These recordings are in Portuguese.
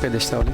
pedestal ali.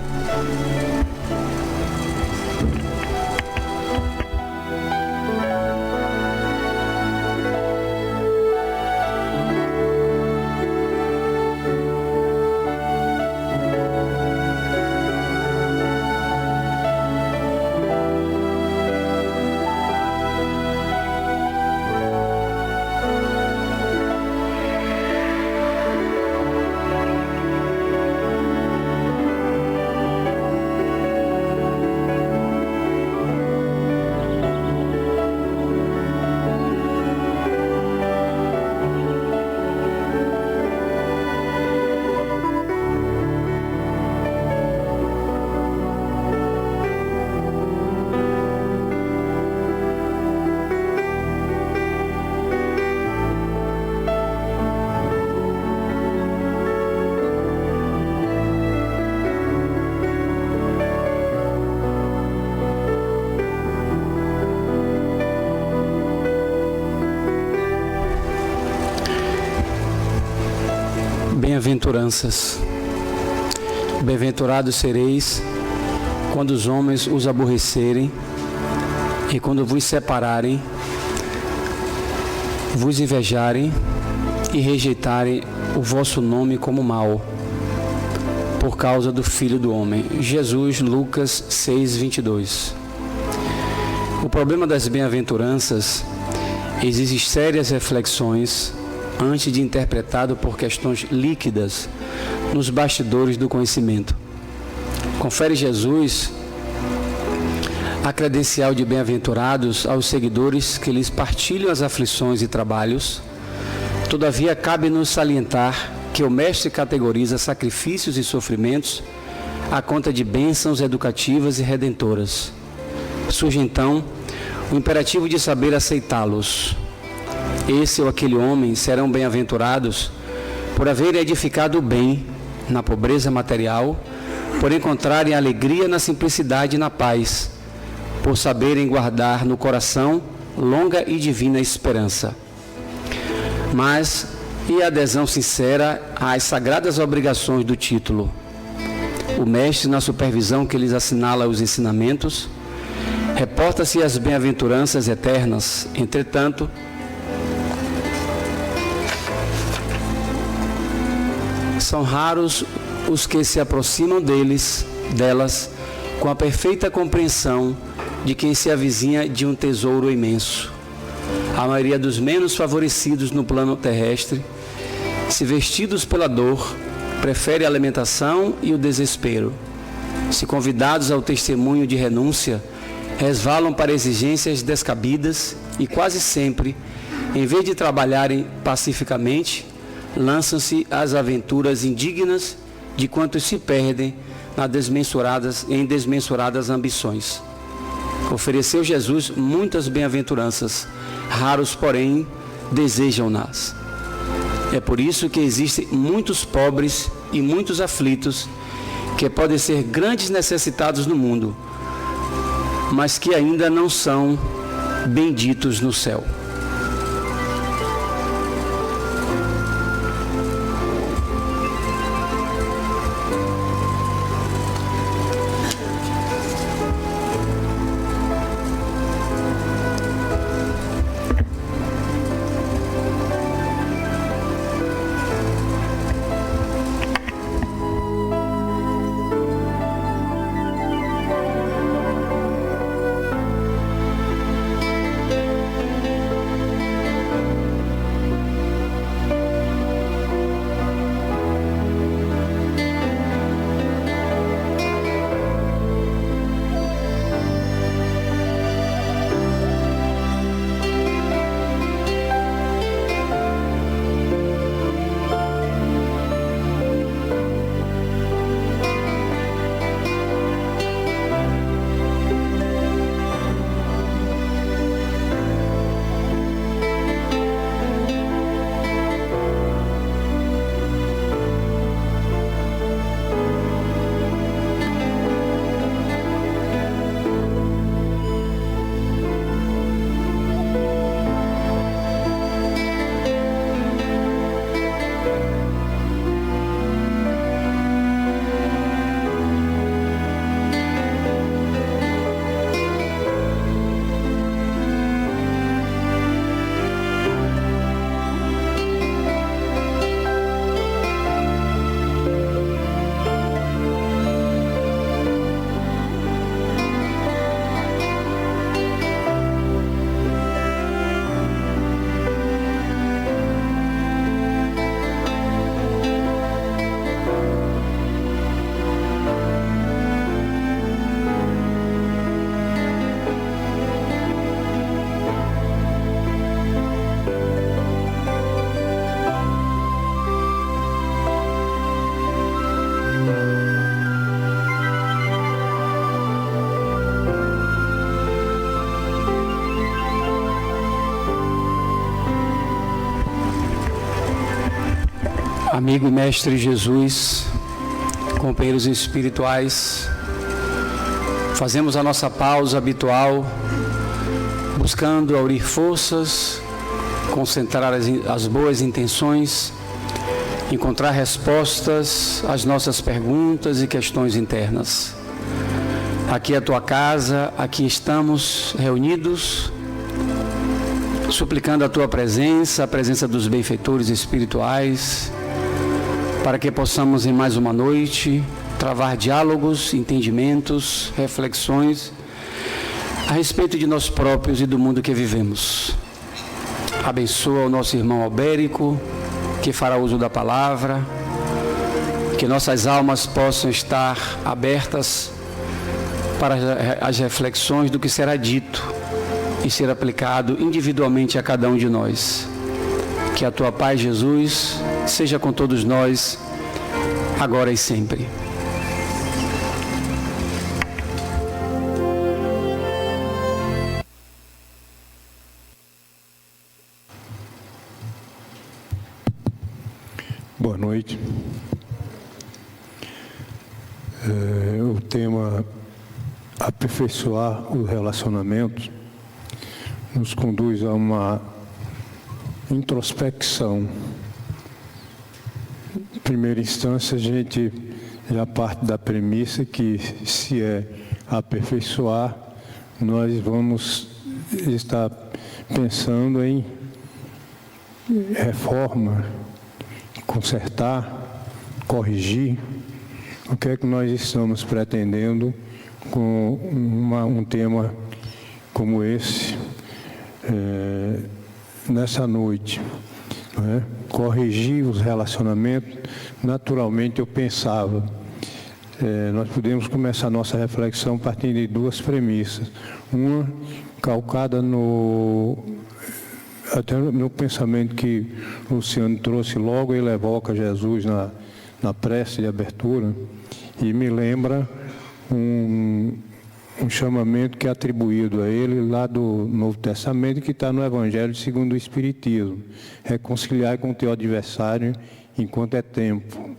Bem-aventuranças. Bem-aventurados sereis quando os homens os aborrecerem e quando vos separarem, vos invejarem e rejeitarem o vosso nome como mal, por causa do Filho do Homem. Jesus, Lucas 6:22. O problema das bem-aventuranças exige sérias reflexões antes de interpretado por questões líquidas nos bastidores do conhecimento. Confere Jesus a credencial de bem-aventurados aos seguidores que lhes partilham as aflições e trabalhos. Todavia, cabe-nos salientar que o Mestre categoriza sacrifícios e sofrimentos à conta de bênçãos educativas e redentoras. Surge então o imperativo de saber aceitá-los. Esse ou aquele homem serão bem-aventurados por haverem edificado o bem na pobreza material, por encontrarem alegria na simplicidade e na paz, por saberem guardar no coração longa e divina esperança. Mas e a adesão sincera às sagradas obrigações do título? O mestre, na supervisão que lhes assinala os ensinamentos, reporta-se às bem-aventuranças eternas. Entretanto, são raros os que se aproximam delas com a perfeita compreensão de quem se avizinha de um tesouro imenso. A maioria dos menos favorecidos no plano terrestre, se vestidos pela dor, prefere a alimentação e o desespero. Se convidados ao testemunho de renúncia, resvalam para exigências descabidas e quase sempre, em vez de trabalharem pacificamente, lançam-se às aventuras indignas de quantos se perdem em desmensuradas ambições. Ofereceu Jesus muitas bem-aventuranças, raros, porém, desejam-nas. É por isso que existem muitos pobres e muitos aflitos que podem ser grandes necessitados no mundo, mas que ainda não são benditos no céu. Amigo e Mestre Jesus, companheiros espirituais, fazemos a nossa pausa habitual, buscando aurir forças, concentrar as boas intenções, encontrar respostas às nossas perguntas e questões internas. Aqui é a tua casa, aqui estamos reunidos, suplicando a tua presença, a presença dos benfeitores espirituais, para que possamos em mais uma noite travar diálogos, entendimentos, reflexões a respeito de nós próprios e do mundo que vivemos. Abençoa o nosso irmão Albérico, que fará uso da palavra, que nossas almas possam estar abertas para as reflexões do que será dito e ser aplicado individualmente a cada um de nós. Que a tua paz, Jesus, seja com todos nós, agora e sempre. Boa noite. O tema aperfeiçoar os relacionamentos nos conduz a uma introspecção. Em primeira instância, a gente já parte da premissa que, se é aperfeiçoar, nós vamos estar pensando em reforma, consertar, corrigir. O que é que nós estamos pretendendo com um tema como esse, nessa noite? Não é? Corrigir os relacionamentos. Naturalmente, eu pensava, nós podemos começar a nossa reflexão partindo de duas premissas. Uma, calcada até no pensamento que Luciano trouxe logo, ele evoca Jesus na prece de abertura, e me lembra um chamamento que é atribuído a ele lá do Novo Testamento, que está no Evangelho segundo o Espiritismo: reconciliar com o teu adversário enquanto é tempo.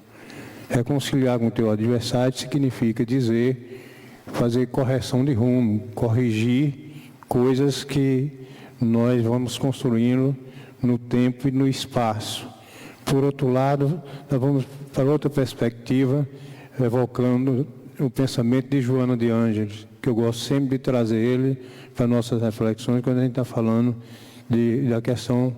Reconciliar com o teu adversário significa fazer correção de rumo, corrigir coisas que nós vamos construindo no tempo e no espaço. Por outro lado, nós vamos para outra perspectiva, evocando o pensamento de Joana de Ângeles, que eu gosto sempre de trazer ele para nossas reflexões quando a gente está falando da questão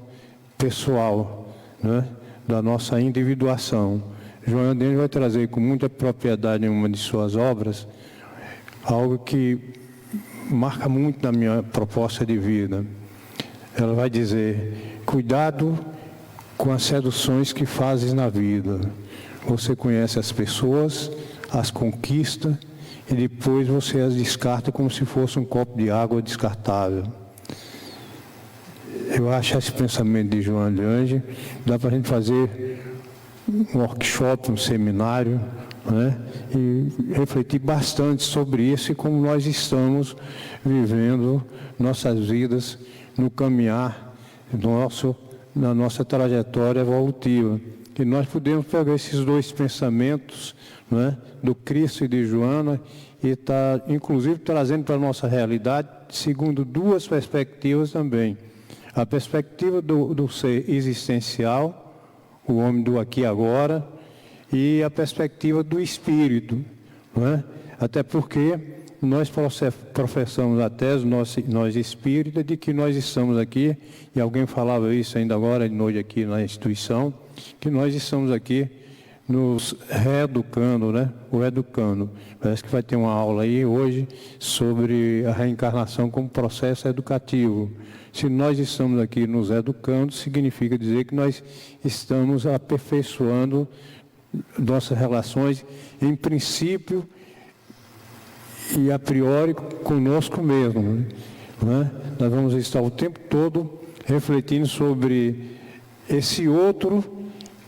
pessoal, né? Da nossa individuação. Joana de Ângeles vai trazer com muita propriedade em uma de suas obras algo que marca muito na minha proposta de vida. Ela vai dizer: cuidado com as seduções que fazes na vida. Você conhece as pessoas, as conquista e depois você as descarta como se fosse um copo de água descartável. Eu acho esse pensamento de Joana de Ângeles, dá para a gente fazer um workshop, um seminário, né? E refletir bastante sobre isso e como nós estamos vivendo nossas vidas no caminhar na nossa trajetória evolutiva. Que nós podemos pegar esses dois pensamentos, né, do Cristo e de Joana, e estar, inclusive, trazendo para a nossa realidade, segundo duas perspectivas também. A perspectiva do ser existencial, o homem do aqui e agora, e a perspectiva do espírito, não é? Até porque nós professamos a tese, nós espíritas, de que nós estamos aqui, e alguém falava isso ainda agora de noite aqui na instituição, que nós estamos aqui nos reeducando, né? O educando. Parece que vai ter uma aula aí hoje sobre a reencarnação como processo educativo. Se nós estamos aqui nos educando, significa dizer que nós estamos aperfeiçoando nossas relações, em princípio e a priori, conosco mesmo, né? Nós vamos estar o tempo todo refletindo sobre esse outro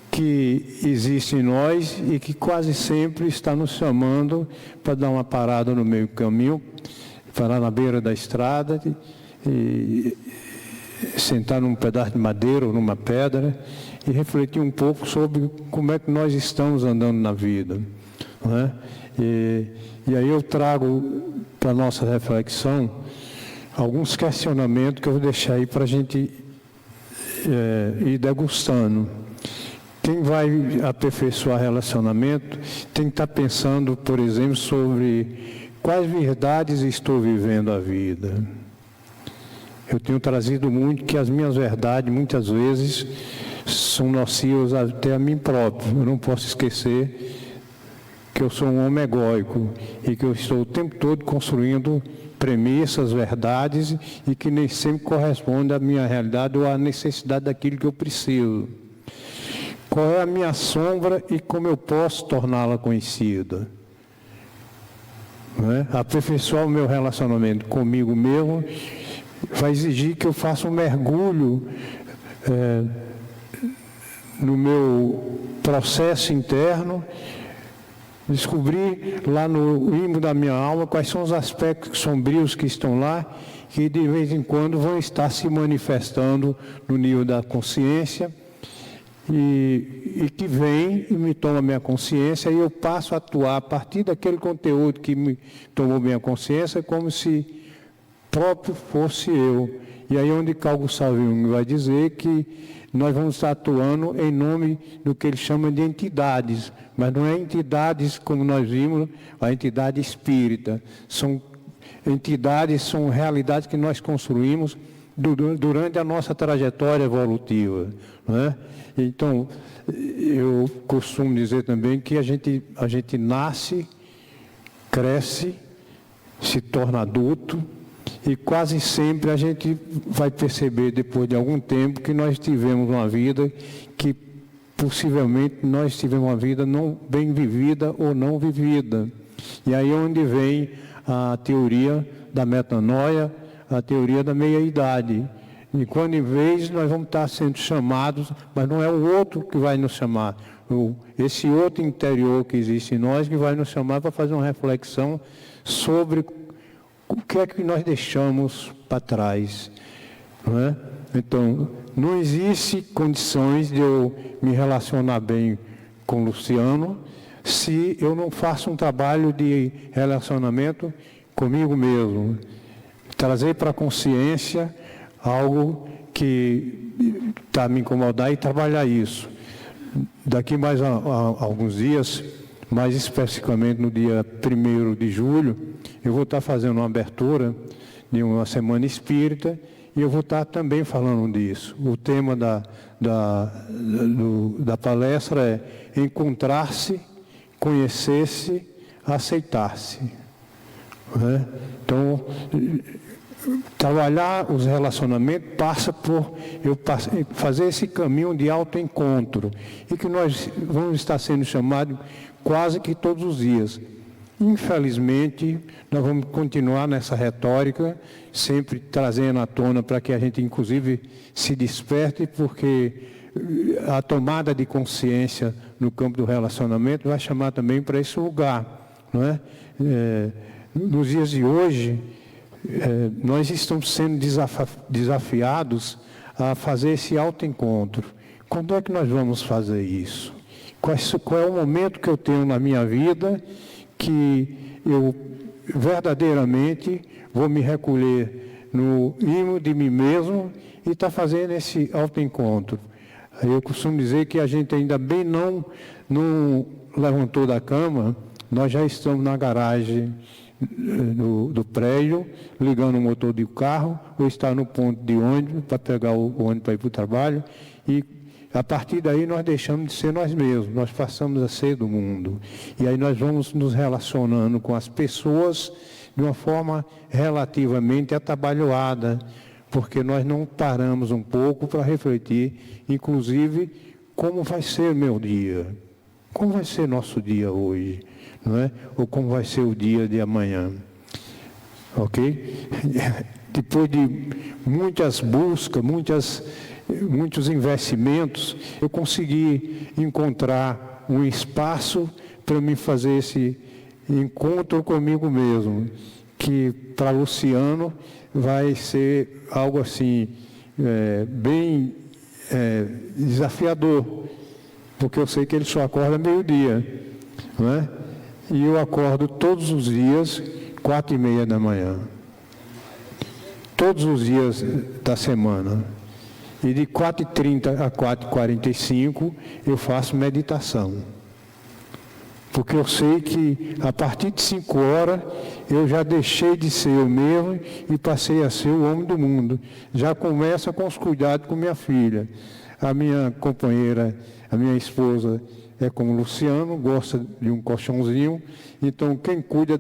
que existe em nós e que quase sempre está nos chamando para dar uma parada no meio do caminho, parar na beira da estrada e sentar num pedaço de madeira ou numa pedra e refletir um pouco sobre como é que nós estamos andando na vida, não é? E aí eu trago para a nossa reflexão alguns questionamentos que eu vou deixar aí para a gente ir degustando. Quem vai aperfeiçoar relacionamento tem que estar pensando, por exemplo, sobre quais verdades estou vivendo a vida. Eu tenho trazido muito que as minhas verdades, muitas vezes, são nocivos até a mim próprio. Eu não posso esquecer que eu sou um homem egóico e que eu estou o tempo todo construindo premissas, verdades e que nem sempre correspondem à minha realidade ou à necessidade daquilo que eu preciso. Qual é a minha sombra e como eu posso torná-la conhecida? Aperfeiçoar o meu relacionamento comigo mesmo vai exigir que eu faça um mergulho no meu processo interno, descobrir lá no íntimo da minha alma quais são os aspectos sombrios que estão lá, que de vez em quando vão estar se manifestando no nível da consciência, e que vem e me toma minha consciência, e eu passo a atuar a partir daquele conteúdo que me tomou minha consciência, como se próprio fosse eu. E aí onde Carl Gustav Jung vai dizer que nós vamos estar atuando em nome do que ele chama de entidades, mas não é entidades como nós vimos, a entidade espírita. São entidades, são realidades que nós construímos durante a nossa trajetória evolutiva, não é? Então, eu costumo dizer também que a gente nasce, cresce, se torna adulto, e quase sempre a gente vai perceber, depois de algum tempo, que nós tivemos uma vida que possivelmente nós tivemos uma vida não bem vivida ou não vivida. E aí é onde vem a teoria da metanoia, a teoria da meia-idade. E quando em vez nós vamos estar sendo chamados, mas não é o outro que vai nos chamar, esse outro interior que existe em nós que vai nos chamar para fazer uma reflexão sobre o que é que nós deixamos para trás, não é? Então, não existe condições de eu me relacionar bem com o Luciano se eu não faço um trabalho de relacionamento comigo mesmo. Trazer para a consciência algo que está a me incomodar e trabalhar isso. Daqui mais a alguns dias, mais especificamente no dia 1º de julho, eu vou estar fazendo uma abertura de uma semana espírita e eu vou estar também falando disso. O tema da palestra é encontrar-se, conhecer-se, aceitar-se. Então, trabalhar os relacionamentos passa por eu fazer esse caminho de autoencontro e que nós vamos estar sendo chamados quase que todos os dias. Infelizmente, nós vamos continuar nessa retórica, sempre trazendo à tona para que a gente, inclusive, se desperte, porque a tomada de consciência no campo do relacionamento vai chamar também para esse lugar, não é? Nos dias de hoje, nós estamos sendo desafiados a fazer esse autoencontro. Quando é que nós vamos fazer isso? Qual é o momento que eu tenho na minha vida que eu verdadeiramente vou me recolher no íntimo de mim mesmo e estar fazendo esse autoencontro? Eu costumo dizer que a gente ainda bem não levantou da cama, nós já estamos na garagem do prédio, ligando o motor do carro, ou está no ponto de ônibus para pegar o ônibus para ir para o trabalho, e a partir daí nós deixamos de ser nós mesmos, nós passamos a ser do mundo. E aí nós vamos nos relacionando com as pessoas de uma forma relativamente atabalhoada, porque nós não paramos um pouco para refletir, inclusive, como vai ser o meu dia, como vai ser nosso dia hoje, não é? Ou como vai ser o dia de amanhã, ok? Depois de muitas buscas, muitos investimentos, eu consegui encontrar um espaço para me fazer esse encontro comigo mesmo, que para Luciano vai ser algo assim, bem desafiador, porque eu sei que ele só acorda meio-dia, não é? E eu acordo todos os dias, 4h30 da manhã. Todos os dias da semana. E de 4h30 a 4h45 eu faço meditação. Porque eu sei que a partir de 5 horas eu já deixei de ser eu mesmo e passei a ser o homem do mundo. Já começa com os cuidados com minha filha. A minha companheira, a minha esposa é como Luciano, gosta de um colchãozinho. Então, quem cuida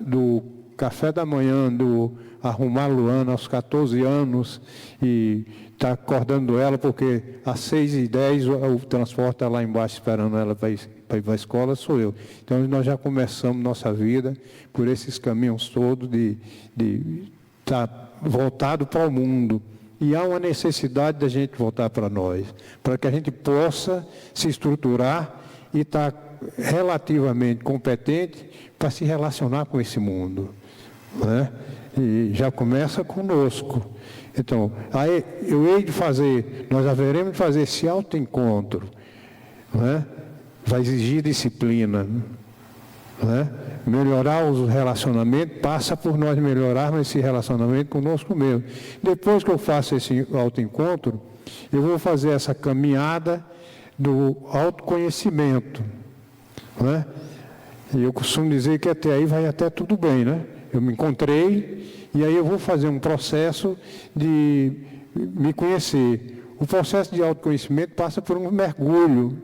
do café da manhã, do arrumar Luana aos 14 anos e está acordando ela, porque às 6h10 o transporte está lá embaixo esperando ela para ir para a escola, sou eu. Então, nós já começamos nossa vida por esses caminhos todos de estar voltado para o mundo. E há uma necessidade da gente voltar para nós, para que a gente possa se estruturar e estar relativamente competente para se relacionar com esse mundo, né? E já começa conosco. Então, aí nós haveremos de fazer esse autoencontro, né? Vai exigir disciplina, né? Melhorar os relacionamentos passa por nós melhorarmos esse relacionamento conosco mesmo. Depois que eu faço esse autoencontro, eu vou fazer essa caminhada do autoconhecimento, né? E eu costumo dizer que até aí vai até tudo bem, né? Eu me encontrei e aí eu vou fazer um processo de me conhecer. O processo de autoconhecimento passa por um mergulho.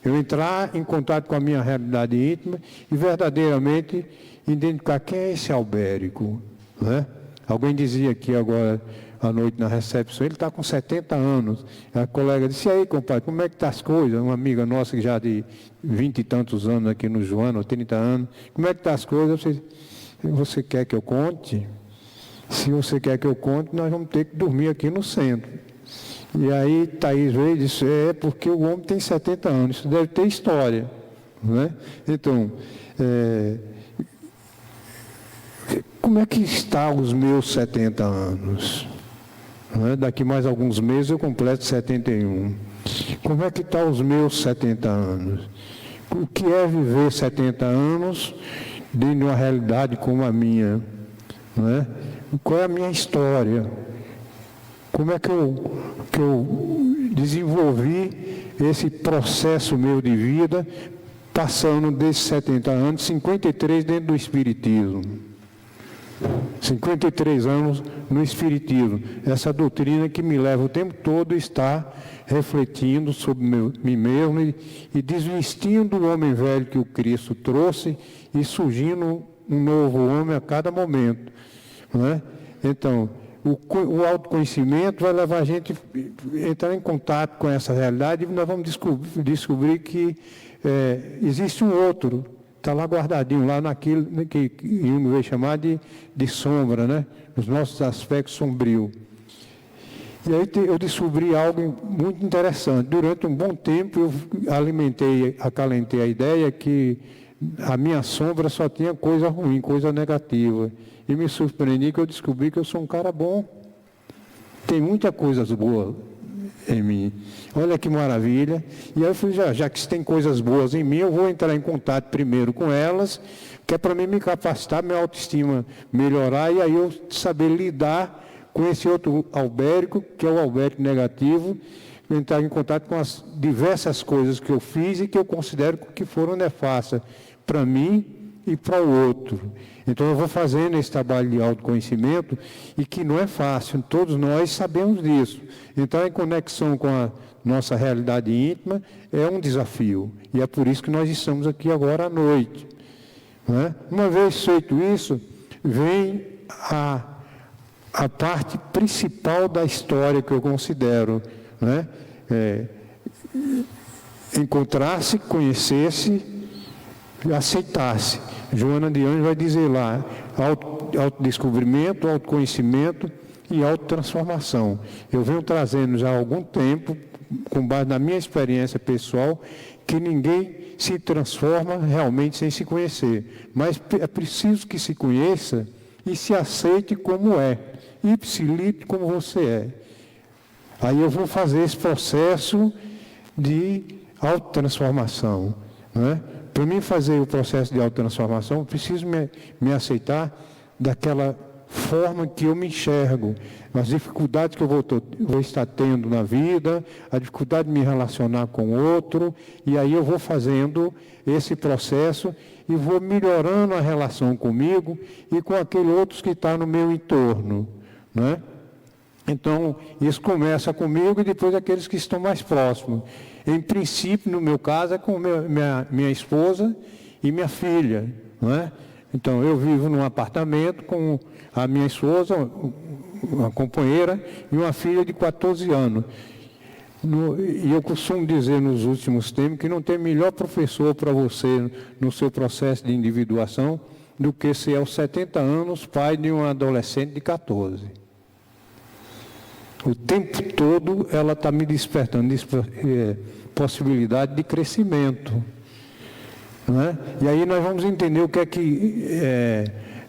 Eu entrar em contato com a minha realidade íntima e verdadeiramente identificar quem é esse Albérico, né? Alguém dizia aqui agora à noite na recepção, ele está com 70 anos. A colega disse, e aí, compadre, como é que estão as coisas? Uma amiga nossa que já de 20 e tantos anos aqui no Joana, ou 30 anos, como é que estão as coisas? Você quer que eu conte? Se você quer que eu conte, nós vamos ter que dormir aqui no centro. E aí Thaís veio e disse, porque o homem tem 70 anos, isso deve ter história, né? Então, como é que está os meus 70 anos? Né? Daqui mais alguns meses eu completo 71. Como é que está os meus 70 anos? O que é viver 70 anos dentro de uma realidade como a minha? Né? Qual é a minha história? Como é que eu desenvolvi esse processo meu de vida, passando desses 70 anos, 53 dentro do Espiritismo. 53 anos no Espiritismo. Essa doutrina que me leva o tempo todo a estar refletindo sobre mim mesmo e desvestindo o homem velho que o Cristo trouxe e surgindo um novo homem a cada momento. Não é? Então, o autoconhecimento vai levar a gente a entrar em contato com essa realidade e nós vamos descobrir que existe um outro, está lá guardadinho, lá naquilo que Jung veio chamar de sombra, né? Os nossos aspectos sombrios. E aí eu descobri algo muito interessante. Durante um bom tempo eu acalentei a ideia que a minha sombra só tinha coisa ruim, coisa negativa. E me surpreendi que eu descobri que eu sou um cara bom. Tem muita coisa boa em mim. Olha que maravilha. E aí eu falei, já que tem coisas boas em mim, eu vou entrar em contato primeiro com elas, que é para mim me capacitar, minha autoestima melhorar, e aí eu saber lidar com esse outro Albérico, que é o Albérico negativo, entrar em contato com as diversas coisas que eu fiz e que eu considero que foram nefastas para mim e para o outro. Então eu vou fazendo esse trabalho de autoconhecimento e que não é fácil, todos nós sabemos disso. Entrar em conexão com a nossa realidade íntima é um desafio e é por isso que nós estamos aqui agora à noite. Não é? Uma vez feito isso, vem a parte principal da história que eu considero, né? Encontrar-se, conhecer-se, aceitasse. Joana de Anjos vai dizer lá, autodescobrimento, autoconhecimento e autotransformação. Eu venho trazendo já há algum tempo, com base na minha experiência pessoal, que ninguém se transforma realmente sem se conhecer. Mas é preciso que se conheça e se aceite como é. Ipsilite como você é. Aí eu vou fazer esse processo de autotransformação, né? Para mim fazer o processo de autotransformação, eu preciso me aceitar daquela forma que eu me enxergo, as dificuldades que eu vou estar tendo na vida, a dificuldade de me relacionar com o outro, e aí eu vou fazendo esse processo e vou melhorando a relação comigo e com aquele outro que está no meu entorno, né? Então, isso começa comigo e depois aqueles que estão mais próximos. Em princípio, no meu caso, é com minha esposa e minha filha, não é? Então, eu vivo num apartamento com a minha esposa, uma companheira, e uma filha de 14 anos. E eu costumo dizer nos últimos tempos que não tem melhor professor para você no seu processo de individuação do que ser aos 70 anos pai de um adolescente de 14. O tempo todo ela está me despertando possibilidade de crescimento. Não é? E aí nós vamos entender o que é que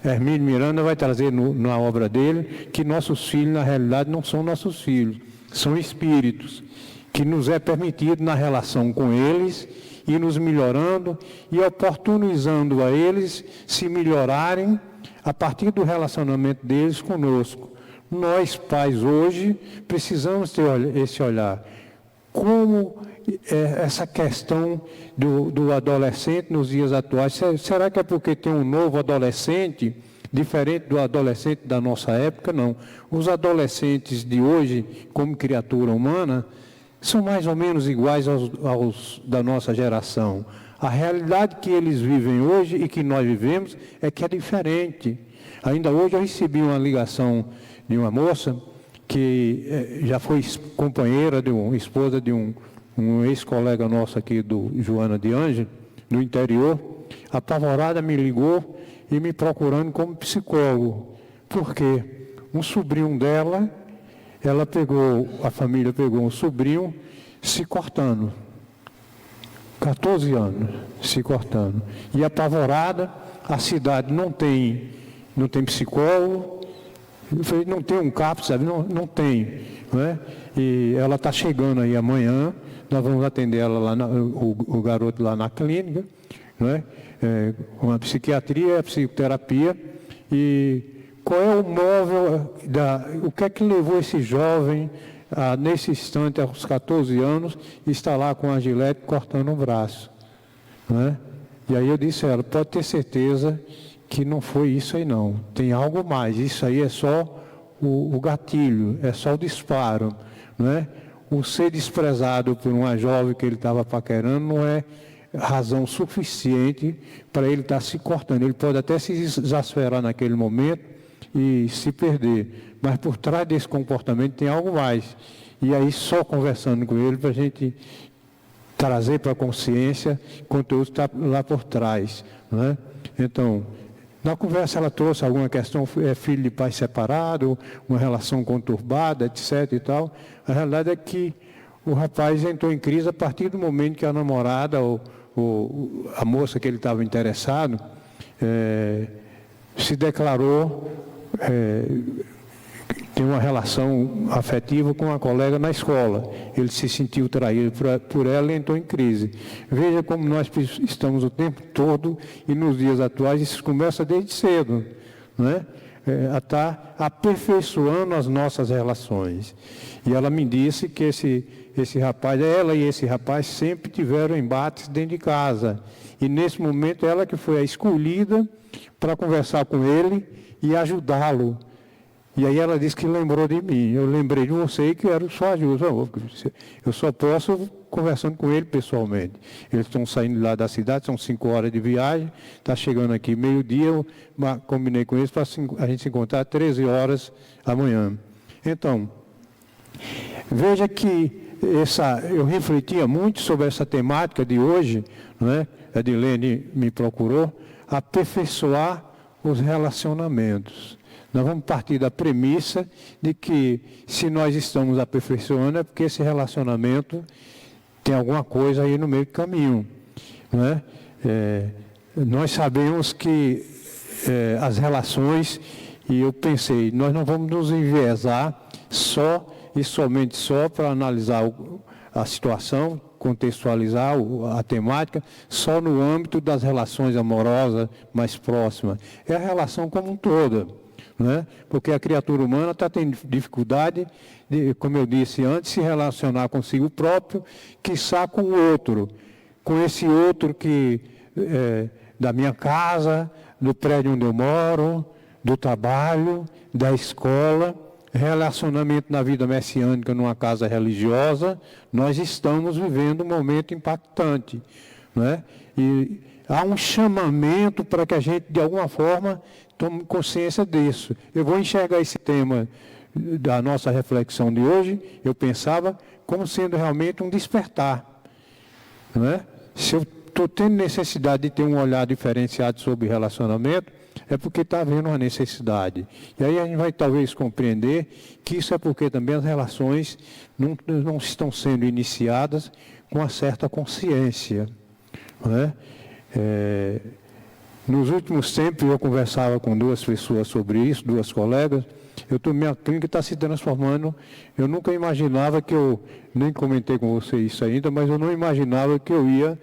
Hermínio Miranda vai trazer na obra dele, que nossos filhos, na realidade, não são nossos filhos, são espíritos, que nos é permitido na relação com eles, ir nos melhorando e oportunizando a eles se melhorarem a partir do relacionamento deles conosco. Nós, pais, hoje, precisamos ter esse olhar. Como essa questão do adolescente nos dias atuais, será que é porque tem um novo adolescente, diferente do adolescente da nossa época? Não. Os adolescentes de hoje, como criatura humana, são mais ou menos iguais aos da nossa geração. A realidade que eles vivem hoje e que nós vivemos é que é diferente. Ainda hoje eu recebi uma ligação de uma moça que já foi companheira, esposa de um ex-colega nosso aqui, do Joana de Ângelo, no interior. Apavorada, me ligou e me procurando como psicólogo. Por quê? Um sobrinho dela, a família pegou um sobrinho se cortando. 14 anos, se cortando. E apavorada, a cidade não tem psicólogo, eu falei, não tem um CAP, sabe? Não tem. Não é? E ela está chegando aí amanhã, nós vamos atender ela lá, o garoto lá na clínica, não é? Com a psiquiatria, a psicoterapia. E qual é o móvel, o que é que levou esse jovem, nesse instante, aos 14 anos, estar lá com a gilete cortando o braço? Não é? E aí eu disse a ela, pode ter certeza que não foi isso aí não, tem algo mais, isso aí é só o gatilho, é só o disparo, não é? O ser desprezado por uma jovem que ele estava paquerando não é razão suficiente para ele estar se cortando. Ele pode até se exasperar naquele momento e se perder, mas por trás desse comportamento tem algo mais. E aí só conversando com ele para a gente trazer para a consciência o conteúdo está lá por trás, não é? Então, na conversa ela trouxe alguma questão, filho de pai separado, uma relação conturbada, etc. e tal. A realidade é que o rapaz entrou em crise a partir do momento que a namorada, ou a moça que ele estava interessado, se declarou, tem uma relação afetiva com uma colega na escola. Ele se sentiu traído por ela e entrou em crise. Veja como nós estamos o tempo todo, e nos dias atuais isso começa desde cedo, não é? A estar aperfeiçoando as nossas relações. E ela me disse que esse rapaz, ela e esse rapaz sempre tiveram embates dentro de casa. E nesse momento ela que foi a escolhida para conversar com ele e ajudá-lo. E aí ela disse que lembrou de mim. Eu lembrei de você e quero sua ajuda. Eu só posso conversando com ele pessoalmente. Eles estão saindo lá da cidade, são 5 horas de viagem, está chegando aqui meio-dia, eu combinei com eles para a gente se encontrar 13 horas amanhã. Então, veja que eu refletia muito sobre essa temática de hoje, não é? A Edilene me procurou, aperfeiçoar os relacionamentos. Nós vamos partir da premissa de que se nós estamos aperfeiçoando é porque esse relacionamento tem alguma coisa aí no meio do caminho, não é? Nós sabemos que as relações, e eu pensei, nós não vamos nos enviesar só e somente só para analisar a situação, contextualizar a temática, só no âmbito das relações amorosas mais próximas. É a relação como um todo. Não é? Porque a criatura humana está tendo dificuldade, como eu disse antes, se relacionar consigo próprio, quiçá com o outro. Com esse outro que da minha casa, do prédio onde eu moro, do trabalho, da escola. relacionamento na vida messiânica numa casa religiosa, nós estamos vivendo um momento impactante, não é? E há um chamamento para que a gente, de alguma forma, tome consciência disso. Eu vou enxergar esse tema da nossa reflexão de hoje, eu pensava, como sendo realmente um despertar, não é? Se eu estou tendo necessidade de ter um olhar diferenciado sobre relacionamento, é porque está havendo uma necessidade. E aí a gente vai talvez compreender que isso é porque também as relações não estão sendo iniciadas com uma certa consciência, não é? Nos últimos tempos eu conversava com duas pessoas sobre isso, duas colegas. Minha clínica está se transformando. Eu nunca imaginava que nem comentei com você isso ainda, mas eu não imaginava que eu ia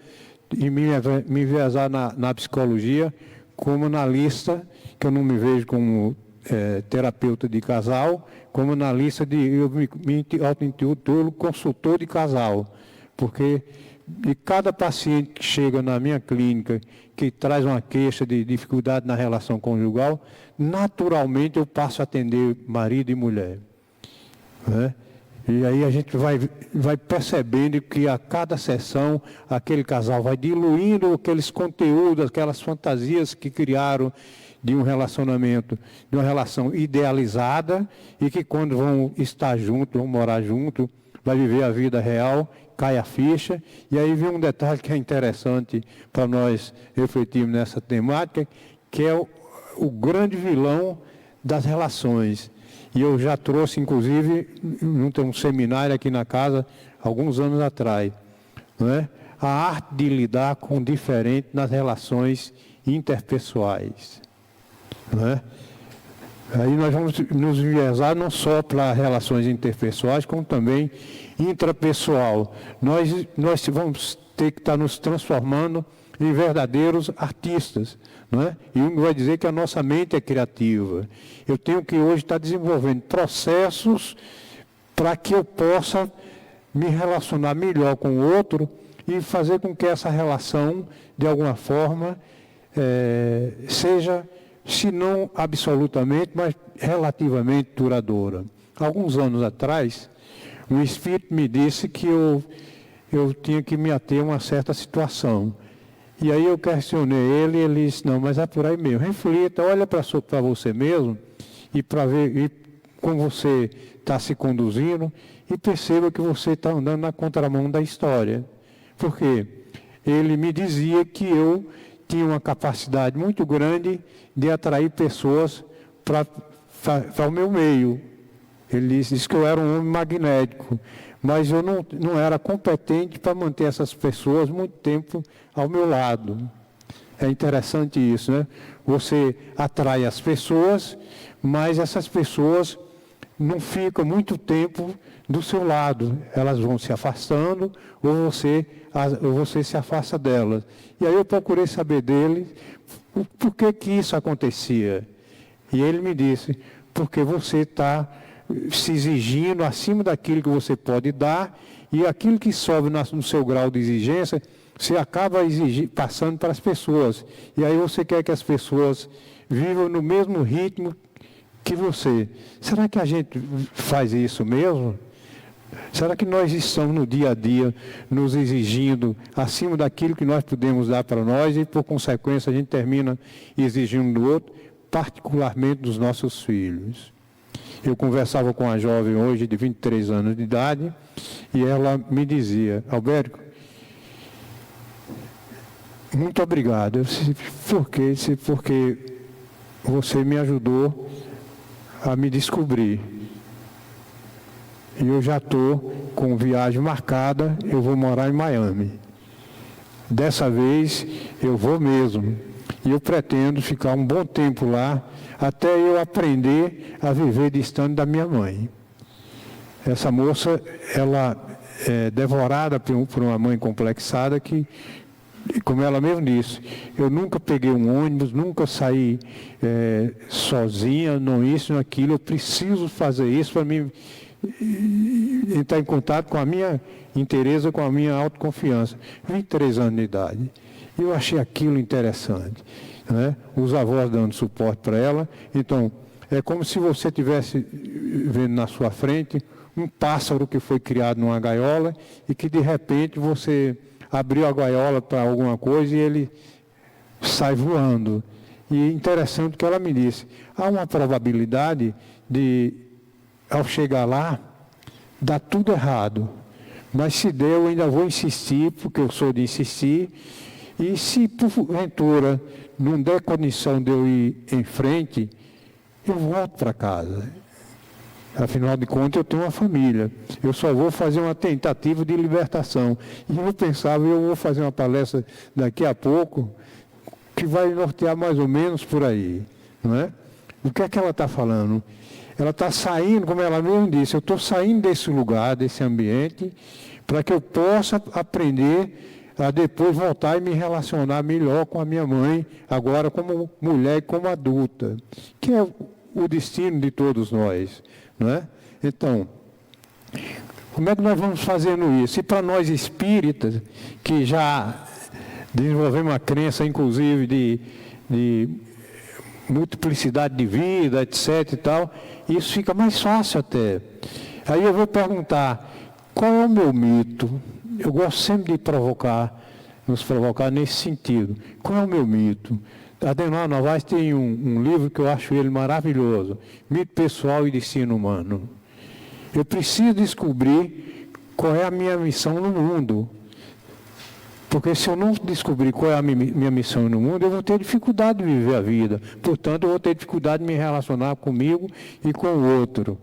me enviesar na psicologia como analista, que eu não me vejo como terapeuta de casal, como analista eu me auto-intitulo consultor de casal, porque de cada paciente que chega na minha clínica, que traz uma queixa de dificuldade na relação conjugal, naturalmente eu passo a atender marido e mulher, né? E aí a gente vai percebendo que a cada sessão aquele casal vai diluindo aqueles conteúdos, aquelas fantasias que criaram de um relacionamento, de uma relação idealizada, e que quando vão estar juntos, vão morar juntos, vai viver a vida real, cai a ficha. E aí vem um detalhe que é interessante para nós refletirmos nessa temática, que é o grande vilão das relações. E eu já trouxe, inclusive, um seminário aqui na casa, alguns anos atrás, não é? A arte de lidar com o diferente nas relações interpessoais, não é? Aí nós vamos nos enviesar não só para relações interpessoais, como também intrapessoal. Nós vamos ter que estar nos transformando em verdadeiros artistas, não é? E um vai dizer que a nossa mente é criativa. Eu tenho que hoje estar desenvolvendo processos para que eu possa me relacionar melhor com o outro e fazer com que essa relação, de alguma forma, seja, se não absolutamente, mas relativamente duradoura. Alguns anos atrás, um espírito me disse que eu tinha que me ater a uma certa situação. E aí eu questionei ele e ele disse, não, mas é por aí mesmo. Reflita, olha para você mesmo e para ver como você está se conduzindo e perceba que você está andando na contramão da história. Por quê? Ele me dizia que eu tinha uma capacidade muito grande de atrair pessoas para o meu meio. Ele disse que eu era um homem magnético, mas eu não era competente para manter essas pessoas muito tempo ao meu lado. É interessante isso, né? Você atrai as pessoas, mas essas pessoas não ficam muito tempo do seu lado. Elas vão se afastando ou você se afasta delas. E aí eu procurei saber dele por que isso acontecia. E ele me disse, porque você está se exigindo acima daquilo que você pode dar, e aquilo que sobe no seu grau de exigência, você acaba passando para as pessoas. E aí você quer que as pessoas vivam no mesmo ritmo que você. Será que a gente faz isso mesmo? Será que nós estamos no dia a dia nos exigindo acima daquilo que nós podemos dar para nós e, por consequência, a gente termina exigindo do outro, particularmente dos nossos filhos? Eu conversava com uma jovem hoje de 23 anos de idade e ela me dizia, Alberto, muito obrigado. Eu disse, por quê? Porque você me ajudou a me descobrir. E eu já estou com viagem marcada, eu vou morar em Miami. Dessa vez eu vou mesmo. E eu pretendo ficar um bom tempo lá, até eu aprender a viver distante da minha mãe. Essa moça, ela é devorada por uma mãe complexada que, como ela mesmo disse, eu nunca peguei um ônibus, nunca saí sozinha, não isso, não aquilo, eu preciso fazer isso para mim entrar em contato com a minha interesse, com a minha autoconfiança. 23 anos de idade. E eu achei aquilo interessante, né? Os avós dando suporte para ela. Então, É como se você estivesse vendo na sua frente um pássaro que foi criado numa gaiola e que de repente você abriu a gaiola para alguma coisa e ele sai voando. E interessante que ela me disse, há uma probabilidade de, ao chegar lá, dar tudo errado. Mas se der, eu ainda vou insistir, porque eu sou de insistir. E se porventura não der condição de eu ir em frente, eu volto para casa. Afinal de contas, eu tenho uma família. Eu só vou fazer uma tentativa de libertação. E eu pensava, eu vou fazer uma palestra daqui a pouco, que vai nortear mais ou menos por aí. Não é? O que é que ela está falando? Ela está saindo, como ela mesmo disse, eu estou saindo desse lugar, desse ambiente, para que eu possa aprender a depois voltar e me relacionar melhor com a minha mãe, agora como mulher e como adulta, que é o destino de todos nós. Não é? Então, como é que nós vamos fazendo isso? E para nós espíritas, que já desenvolvemos uma crença, inclusive, de multiplicidade de vida, etc. e tal, isso fica mais fácil até. Aí eu vou perguntar, qual é o meu mito? Eu gosto sempre de nos provocar nesse sentido. Qual é o meu mito? Ademar Novaes tem um livro que eu acho ele maravilhoso, Mito Pessoal e Destino Humano. Eu preciso descobrir qual é a minha missão no mundo. Porque se eu não descobrir qual é a minha missão no mundo, eu vou ter dificuldade de viver a vida. Portanto, eu vou ter dificuldade de me relacionar comigo e com o outro.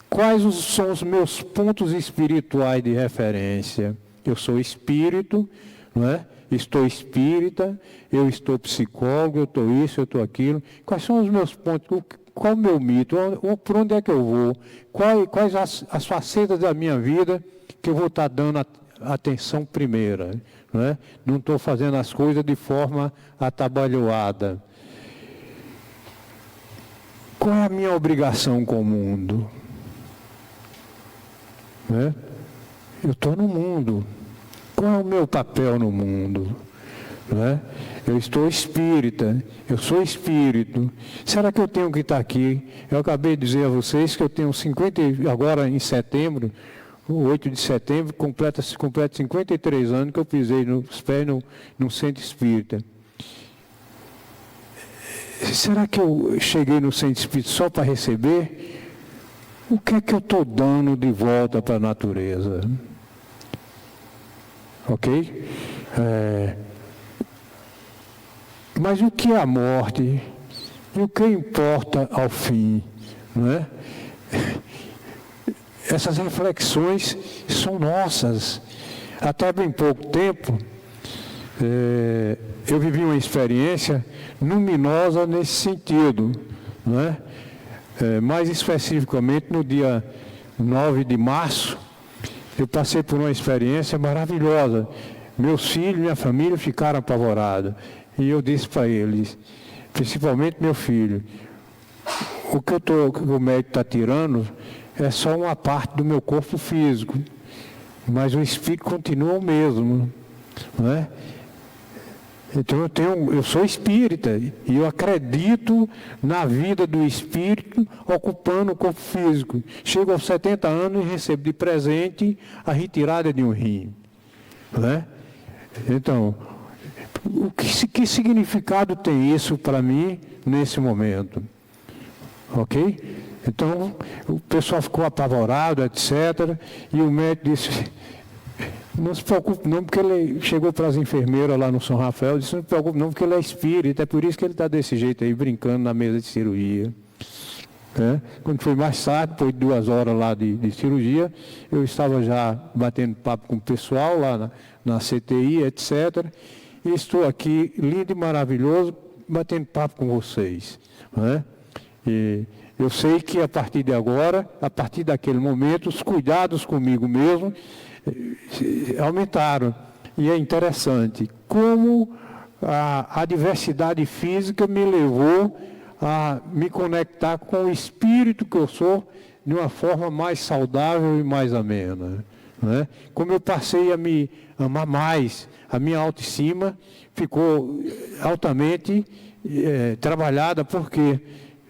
Quais são os meus pontos espirituais de referência? Eu sou espírito, não é? Estou espírita, eu estou psicólogo, eu estou isso, eu estou aquilo. Quais são os meus pontos? Qual é o meu mito? Por onde é que eu vou? Quais as facetas da minha vida que eu vou estar dando atenção primeira? Não é? Não estou fazendo as coisas de forma atabalhoada. Qual é a minha obrigação com o mundo? Não é? Eu estou no mundo. Qual é o meu papel no mundo? Não é? Eu estou espírita, eu sou espírito. Será que eu tenho que estar aqui? Eu acabei de dizer a vocês que eu tenho 50, agora em setembro, o 8 de setembro, completa 53 anos que eu pisei nos pés no centro espírita. Será que eu cheguei no centro espírita só para receber? O que é que eu estou dando de volta para a natureza? Ok? Mas o que é a morte? E o que importa ao fim? Não é? Essas reflexões são nossas. Até bem pouco tempo, eu vivi uma experiência luminosa nesse sentido. Não é? Mais especificamente, no dia 9 de março, eu passei por uma experiência maravilhosa. Meus filhos, minha família ficaram apavorados. E eu disse para eles, principalmente meu filho, o que o médico está tirando é só uma parte do meu corpo físico, mas o espírito continua o mesmo, não é? Então eu sou espírita e eu acredito na vida do espírito ocupando o corpo físico. Chego aos 70 anos e recebo de presente a retirada de um rim, não é? Então, que significado tem isso para mim nesse momento? Ok? Então, o pessoal ficou apavorado, etc. E o médico disse, não se preocupe não, porque ele chegou para as enfermeiras lá no São Rafael, disse, não se preocupe não, porque ele é espírita, é por isso que ele está desse jeito aí, brincando na mesa de cirurgia. Quando foi mais tarde, depois de 2 horas lá de cirurgia, eu estava já batendo papo com o pessoal lá na CTI, etc. E estou aqui, lindo e maravilhoso, batendo papo com vocês. E eu sei que a partir de agora, a partir daquele momento, os cuidados comigo mesmo aumentaram. E é interessante como a diversidade física me levou a me conectar com o espírito que eu sou de uma forma mais saudável e mais amena. Como eu passei a me amar mais, a minha autoestima ficou altamente trabalhada, porque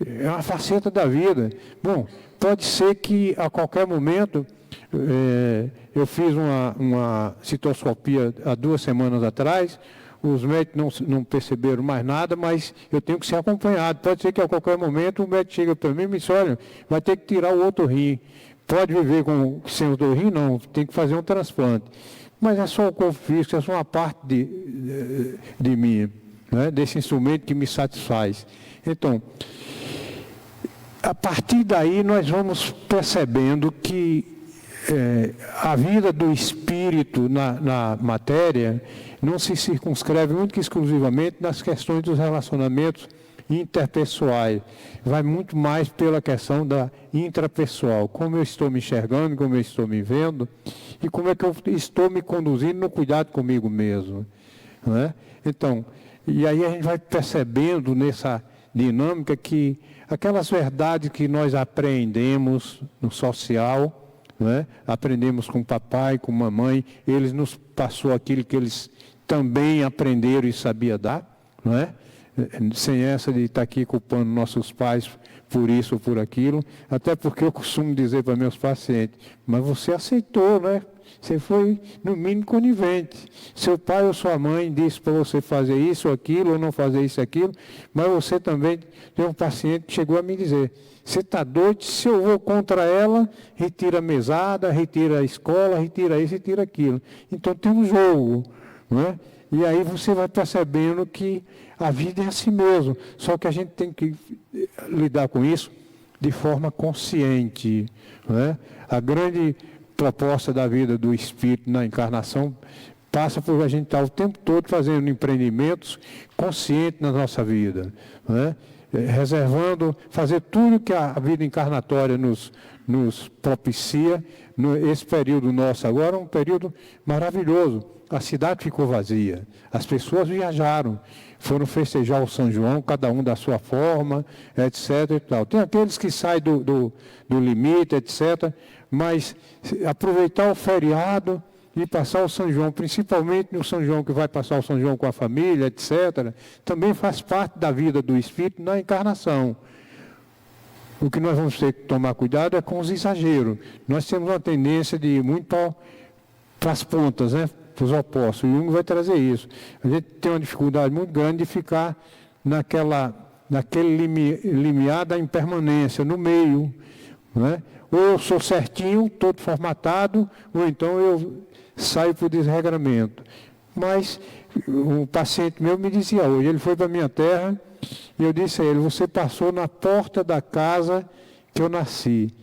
é uma faceta da vida. Bom, pode ser que a qualquer momento, eu fiz uma citoscopia há 2 semanas atrás, os médicos não perceberam mais nada, mas eu tenho que ser acompanhado. Pode ser que a qualquer momento o médico chega para mim e me diz, olha, vai ter que tirar o outro rim. Pode viver sem os 2 rins? Não, tem que fazer um transplante. Mas é só o corpo físico, é só uma parte de mim, né? Desse instrumento que me satisfaz. Então, a partir daí nós vamos percebendo que a vida do espírito na matéria não se circunscreve muito que exclusivamente nas questões dos relacionamentos interpessoais. Vai muito mais pela questão da intrapessoal. Como eu estou me enxergando, como eu estou me vendo e como é que eu estou me conduzindo no cuidado comigo mesmo. Não é? Então, e aí a gente vai percebendo nessa dinâmica que aquelas verdades que nós aprendemos no social, não é? Aprendemos com o papai, com a mamãe, eles nos passou aquilo que eles também aprenderam e sabiam dar, não é? Sem essa de estar aqui culpando nossos pais por isso ou por aquilo, até porque eu costumo dizer para meus pacientes, mas você aceitou, né? Você foi, no mínimo, conivente. Seu pai ou sua mãe disse para você fazer isso ou aquilo, ou não fazer isso ou aquilo, mas você também tem um paciente que chegou a me dizer, você está doido? Se eu vou contra ela, retira a mesada, retira a escola, retira isso, retira aquilo. Então tem um jogo, não é? E aí você vai percebendo que a vida é assim mesmo, só que a gente tem que lidar com isso de forma consciente, não é? A grande proposta da vida do espírito na encarnação passa por a gente estar o tempo todo fazendo empreendimentos conscientes na nossa vida, não é? Reservando, fazer tudo que a vida encarnatória nos propicia, esse período nosso agora é um período maravilhoso. A cidade ficou vazia, as pessoas viajaram, foram festejar o São João, cada um da sua forma, etc. E tal. Tem aqueles que saem do limite, etc., mas aproveitar o feriado e passar o São João, principalmente no São João que vai passar o São João com a família, etc., também faz parte da vida do espírito na encarnação. O que nós vamos ter que tomar cuidado é com os exageros. Nós temos uma tendência de ir muito para as pontas, né? Para os opostos. O Jung vai trazer isso. A gente tem uma dificuldade muito grande de ficar naquele limiar da impermanência, no meio. Né? Ou eu sou certinho, todo formatado, ou então eu saio para o desregramento. Mas um paciente meu me dizia hoje, ele foi para a minha terra, e eu disse a ele, você passou na porta da casa que eu nasci.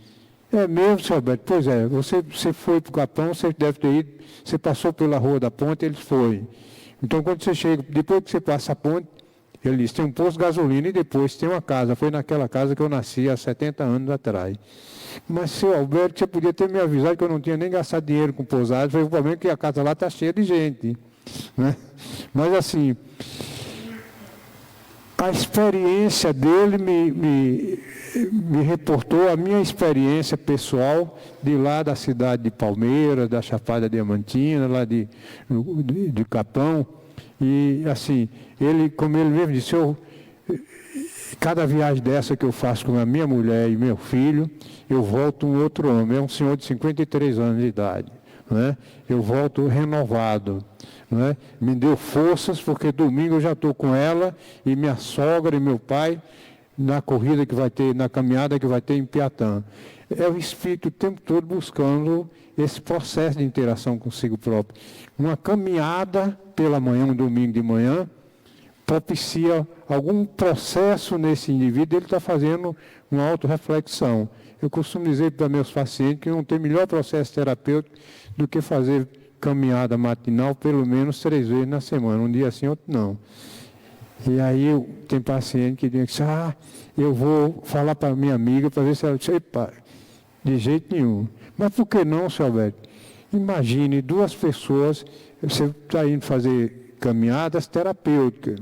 É mesmo, seu Alberto? Pois é, você foi para o Capão, você deve ter ido, você passou pela Rua da Ponte, ele foi. Então, quando você chega, depois que você passa a ponte, ele disse, tem um posto de gasolina e depois tem uma casa. Foi naquela casa que eu nasci há 70 anos atrás. Mas, seu Alberto, você podia ter me avisado que eu não tinha nem gastado dinheiro com pousada. Foi o problema que a casa lá está cheia de gente. Né? Mas, assim, a experiência dele me reportou a minha experiência pessoal de lá da cidade de Palmeiras, da Chapada Diamantina, lá de Capão. E, assim, ele, como ele mesmo disse, cada viagem dessa que eu faço com a minha mulher e meu filho, eu volto um outro homem. É um senhor de 53 anos de idade. Né? Eu volto renovado. Né? Me deu forças, porque domingo eu já estou com ela e minha sogra e meu pai na corrida que vai ter, na caminhada que vai ter em Piatã. É o espírito o tempo todo buscando esse processo de interação consigo próprio. Uma caminhada pela manhã, um domingo de manhã, propicia algum processo nesse indivíduo, ele está fazendo uma autorreflexão. Eu costumo dizer para meus pacientes que não tem melhor processo terapêutico do que fazer caminhada matinal pelo menos 3 vezes na semana, um dia sim, outro não. E aí tem paciente que diz, eu vou falar para minha amiga para ver se ela diz, epa, de jeito nenhum. Mas por que não, seu Alberto? Imagine 2 pessoas, você está indo fazer caminhadas terapêuticas.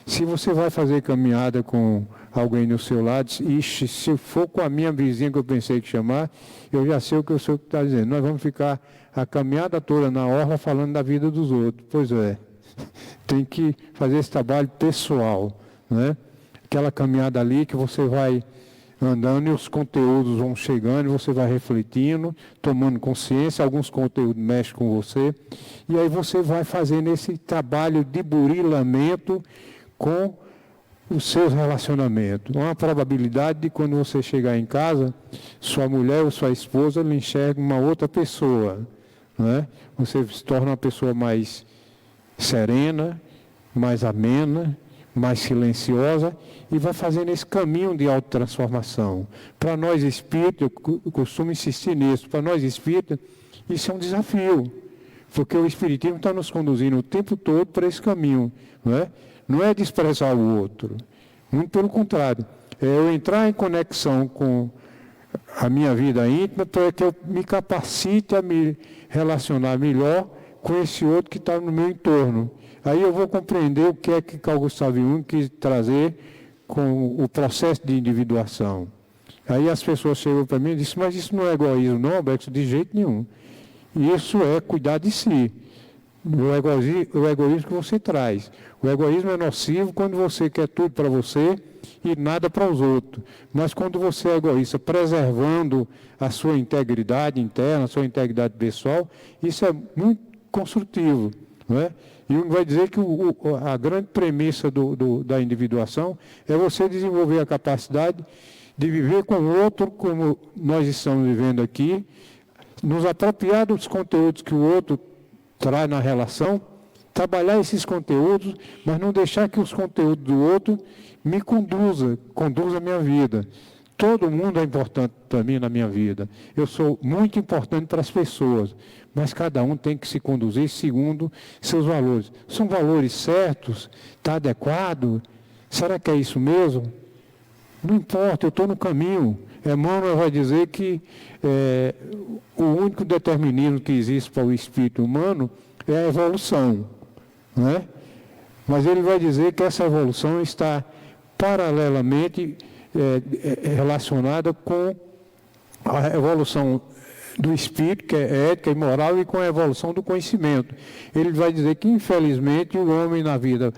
Se você vai fazer caminhada com alguém do seu lado, ixi, se for com a minha vizinha que eu pensei que chamar, eu já sei o que o senhor está dizendo. Nós vamos ficar a caminhada toda na orla falando da vida dos outros. Pois é. Tem que fazer esse trabalho pessoal, né? aquela caminhada ali que você vai andando e os conteúdos vão chegando, e você vai refletindo, tomando consciência, alguns conteúdos mexem com você, e aí você vai fazendo esse trabalho de burilamento com os seus relacionamentos. Há uma probabilidade de quando você chegar em casa, sua mulher ou sua esposa lhe enxerga uma outra pessoa, não é? Você se torna uma pessoa mais serena, mais amena, mais silenciosa, e vai fazendo esse caminho de autotransformação. Para nós espíritas, eu costumo insistir nisso, para nós espíritas, isso é um desafio, porque o espiritismo está nos conduzindo o tempo todo para esse caminho, não é? Não é desprezar o outro, muito pelo contrário, é eu entrar em conexão com a minha vida íntima para que eu me capacite a me relacionar melhor com esse outro que está no meu entorno. Aí eu vou compreender o que é que Carl Gustav Jung quis trazer com o processo de individuação. Aí as pessoas chegam para mim e dizem, mas isso não é egoísmo, não, Alberto, de jeito nenhum. Isso é cuidar de si. O egoísmo que você traz. O egoísmo é nocivo quando você quer tudo para você e nada para os outros. Mas quando você é egoísta, preservando a sua integridade interna, a sua integridade pessoal, isso é muito construtivo, não é? E vai dizer que a grande premissa da individuação é você desenvolver a capacidade de viver com o outro, como nós estamos vivendo aqui, nos apropriar dos conteúdos que o outro traz na relação, trabalhar esses conteúdos, mas não deixar que os conteúdos do outro me conduza a minha vida. Todo mundo é importante para mim na minha vida. Eu sou muito importante para as pessoas, mas cada um tem que se conduzir segundo seus valores. São valores certos? Está adequado? Será que é isso mesmo? Não importa, eu estou no caminho. Emmanuel vai dizer que o único determinismo que existe para o espírito humano é a evolução, não é? Mas ele vai dizer que essa evolução está paralelamente relacionada com a evolução do espírito, que é ética e moral, e com a evolução do conhecimento. Ele vai dizer que, infelizmente, o homem na vida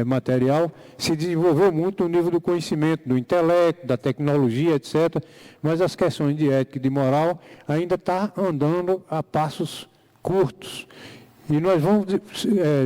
material se desenvolveu muito no nível do conhecimento, do intelecto, da tecnologia, etc. Mas as questões de ética e de moral ainda estão andando a passos curtos. E nós vamos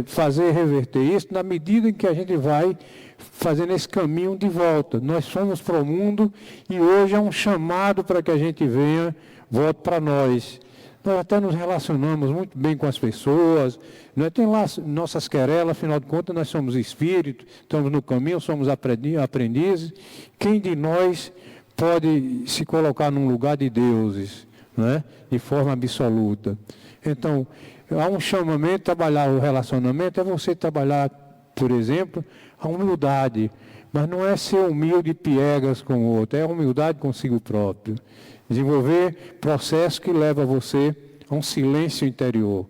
fazer reverter isso na medida em que a gente vai fazendo esse caminho de volta. Nós fomos para o mundo e hoje é um chamado para que a gente venha, volte para nós. Nós até nos relacionamos muito bem com as pessoas, nós temos lá nossas querelas, afinal de contas nós somos espíritos, estamos no caminho, somos aprendizes. Quem de nós pode se colocar num lugar de deuses, né? De forma absoluta? Então, há um chamamento, trabalhar o relacionamento, é você trabalhar, por exemplo, a humildade, mas não é ser humilde e piegas com o outro, é a humildade consigo próprio. Desenvolver processo que leva você a um silêncio interior.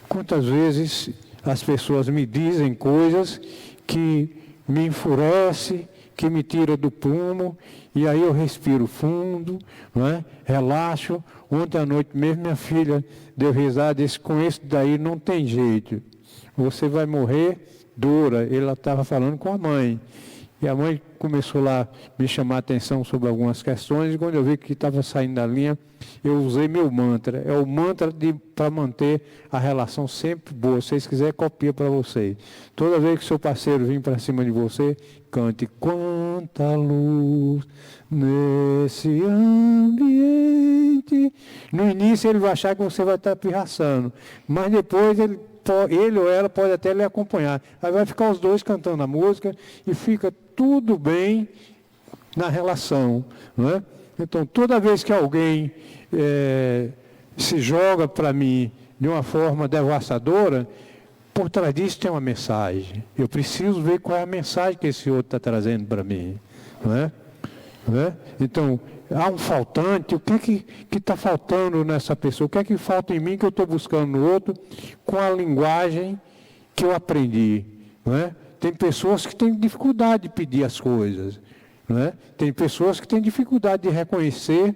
Quantas vezes as pessoas me dizem coisas que me enfurecem, que me tiram do prumo, e aí eu respiro fundo, não é? Relaxo. Ontem à noite mesmo minha filha deu risada e disse, com isso daí não tem jeito. Você vai morrer dura. Ela estava falando com a mãe. E a mãe começou lá a me chamar a atenção sobre algumas questões, e quando eu vi que estava saindo da linha, eu usei meu mantra. É o mantra para manter a relação sempre boa. Se vocês quiserem, copia para vocês. Toda vez que seu parceiro vir para cima de você, cante quanta luz nesse ambiente. No início ele vai achar que você vai estar pirraçando, mas depois ele ou ela pode até lhe acompanhar. Aí vai ficar os dois cantando a música e fica tudo bem na relação, não é? Então, toda vez que alguém se joga para mim de uma forma devastadora, por trás disso tem uma mensagem. Eu preciso ver qual é a mensagem que esse outro está trazendo para mim, não é? Não é? Então, há um faltante, o que está faltando nessa pessoa? O que é que falta em mim que eu estou buscando no outro com a linguagem que eu aprendi? Não é? Tem pessoas que têm dificuldade de pedir as coisas. Não é? Tem pessoas que têm dificuldade de reconhecer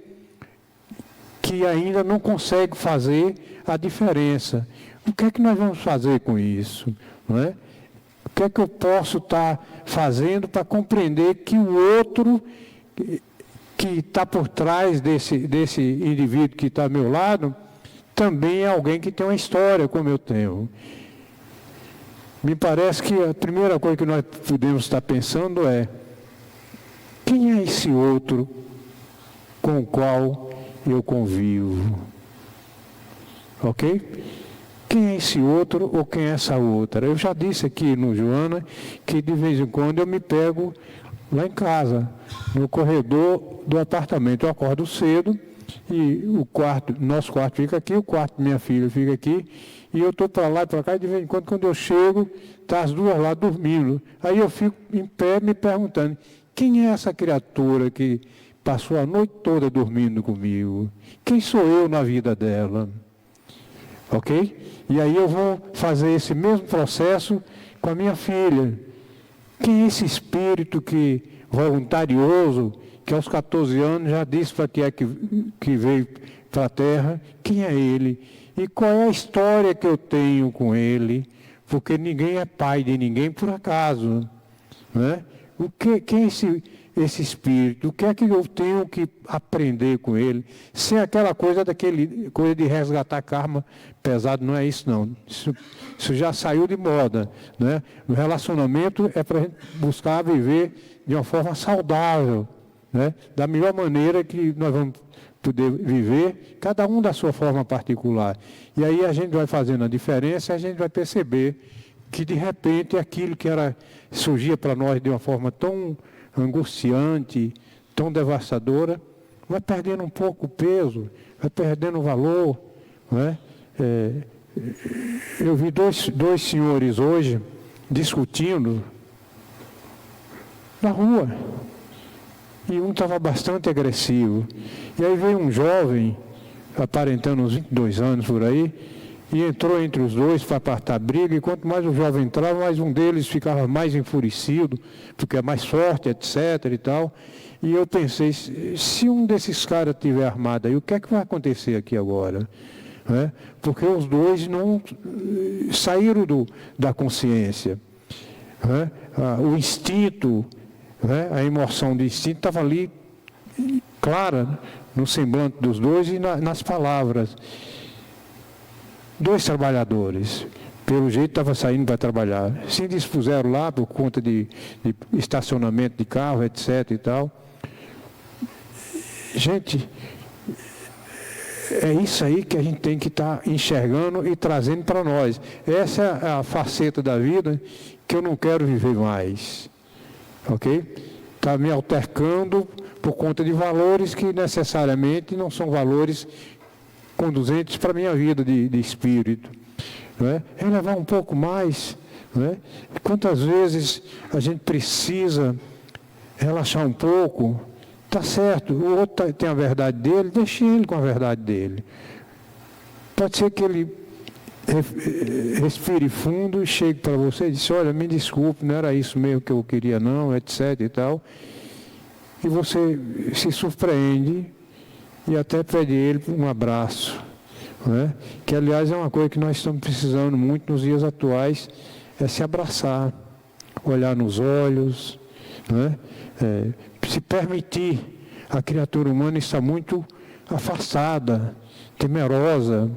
que ainda não conseguem fazer a diferença. O que é que nós vamos fazer com isso? Não é? O que é que eu posso estar fazendo para compreender que o outro que está por trás desse indivíduo que está ao meu lado, também é alguém que tem uma história como eu tenho. Me parece que a primeira coisa que nós podemos estar pensando é: quem é esse outro com o qual eu convivo? Ok? Quem é esse outro ou quem é essa outra? Eu já disse aqui no Joana que de vez em quando eu me pego lá em casa, no corredor do apartamento. Eu acordo cedo e nosso quarto fica aqui, o quarto da minha filha fica aqui, e eu estou para lá e para cá, e de vez em quando eu chego, está as duas lá dormindo. Aí eu fico em pé me perguntando: quem é essa criatura que passou a noite toda dormindo comigo? Quem sou eu na vida dela? Ok? E aí eu vou fazer esse mesmo processo com a minha filha. Quem é esse espírito voluntarioso, que aos 14 anos já disse para que veio para a Terra? Quem é ele? E qual é a história que eu tenho com ele? Porque ninguém é pai de ninguém por acaso. Né? Quem é esse espírito? O que é que eu tenho que aprender com ele? Sem aquela coisa coisa de resgatar karma pesado, não é isso não. Isso já saiu de moda. Né? O relacionamento é para a gente buscar viver de uma forma saudável, né? Da melhor maneira que nós vamos poder viver, cada um da sua forma particular. E aí a gente vai fazendo a diferença, a gente vai perceber que de repente aquilo que surgia para nós de uma forma tão angustiante, tão devastadora, vai perdendo um pouco o peso, vai perdendo o valor. Né? Eu vi dois senhores hoje discutindo na rua, e um estava bastante agressivo. E aí veio um jovem, aparentando uns 22 anos por aí, e entrou entre os dois para apartar a briga, e quanto mais o jovem entrava, mais um deles ficava mais enfurecido, porque é mais forte, etc. e tal. E eu pensei: se um desses caras estiver armado aí, o que é que vai acontecer aqui agora? Né? Porque os dois não saíram da consciência. Né? O instinto, né? A emoção do instinto estava ali, clara, no semblante dos dois e nas palavras. Dois trabalhadores, pelo jeito estavam saindo para trabalhar, se dispuseram lá por conta de estacionamento de carro, etc. e tal. Gente, é isso aí que a gente tem que estar enxergando e trazendo para nós. Essa é a faceta da vida que eu não quero viver mais. Ok? Está me altercando por conta de valores que necessariamente não são valores conduzentes para a minha vida de espírito. Né? Elevar um pouco mais. Né? Quantas vezes a gente precisa relaxar um pouco? Está certo, o outro tem a verdade dele, deixe ele com a verdade dele. Pode ser que ele respire fundo e chegue para você e disse: olha, me desculpe, não era isso mesmo que eu queria não, etc. e tal. E você se surpreende e até pede ele um abraço. Né? Que, aliás, é uma coisa que nós estamos precisando muito nos dias atuais, é se abraçar, olhar nos olhos, né? Se permitir. A criatura humana está muito afastada, temerosa.